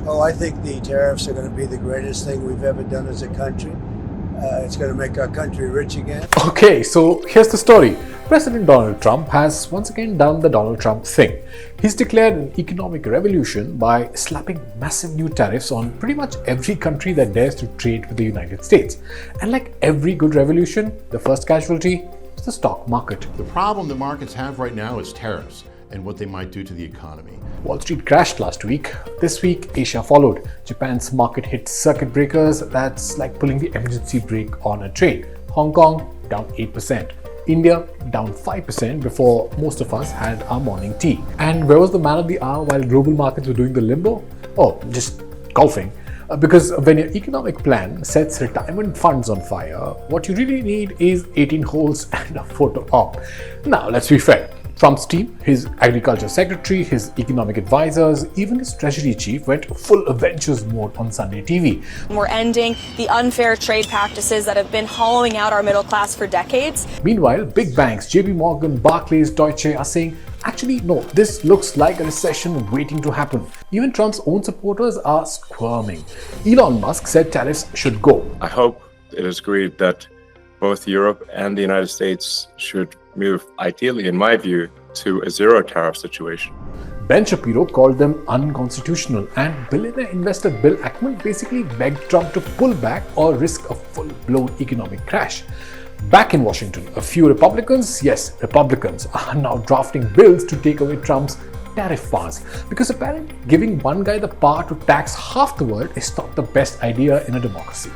Oh, I think the tariffs are going to be the greatest thing we've ever done as a country. It's going to make our country rich again. Okay, so here's the story. President Donald Trump has once again done the Donald Trump thing. He's declared an economic revolution by slapping massive new tariffs on pretty much every country that dares to trade with the United States. And like every good revolution, the first casualty is the stock market. The problem the markets have right now is tariffs and what they might do to the economy. Wall Street crashed last week. This week, Asia followed. Japan's market hit circuit breakers. That's like pulling the emergency brake on a train. Hong Kong down 8%. India down 5% before most of us had our morning tea. And where was the man of the hour while global markets were doing the limbo? Oh, just golfing. Because when your economic plan sets retirement funds on fire, what you really need is 18 holes and a photo op. Now, let's be fair. Trump's team, his agriculture secretary, his economic advisors, even his treasury chief went full Avengers mode on Sunday TV. We're ending the unfair trade practices that have been hollowing out our middle class for decades. Meanwhile, big banks, JP Morgan, Barclays, Deutsche are saying, actually, no, this looks like a recession waiting to happen. Even Trump's own supporters are squirming. Elon Musk said tariffs should go. I hope it is agreed that both Europe and the United States should move, ideally in my view, to a zero tariff situation. Ben Shapiro called them unconstitutional, and billionaire investor Bill Ackman basically begged Trump to pull back or risk a full-blown economic crash. Back in Washington, a few Republicans, yes, Republicans, are now drafting bills to take away Trump's tariff powers, because apparently giving one guy the power to tax half the world is not the best idea in a democracy.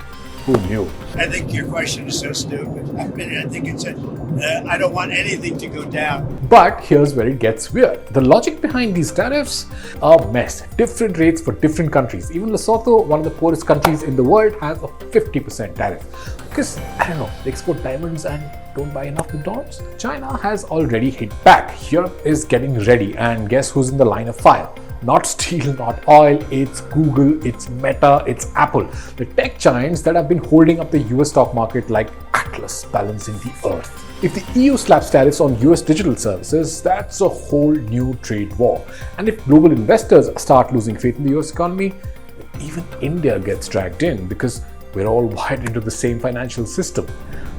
Who knew? I think your question is so stupid. I think it's I don't want anything to go down. But here's where it gets weird. The logic behind these tariffs are a mess. Different rates for different countries. Even Lesotho, one of the poorest countries in the world, has a 50% tariff. Because, I don't know, they export diamonds and don't buy enough McDonald's. China has already hit back. Europe is getting ready, and guess who's in the line of fire? Not steel, not oil, it's Google, it's Meta, it's Apple. The tech giants that have been holding up the US stock market like Atlas balancing the earth. If the EU slaps tariffs on US digital services, that's a whole new trade war. And if global investors start losing faith in the US economy, even India gets dragged in because we're all wired into the same financial system.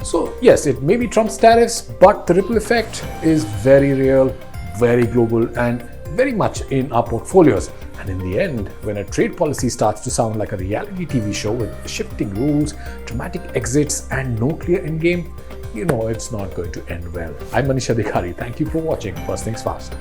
So yes, it may be Trump's tariffs, but the ripple effect is very real, very global, and very much in our portfolios. And in the end, when a trade policy starts to sound like a reality TV show with shifting rules, dramatic exits, and no clear endgame, you know it's not going to end well. I'm Manish Adhikari. Thank you for watching First Things Fast.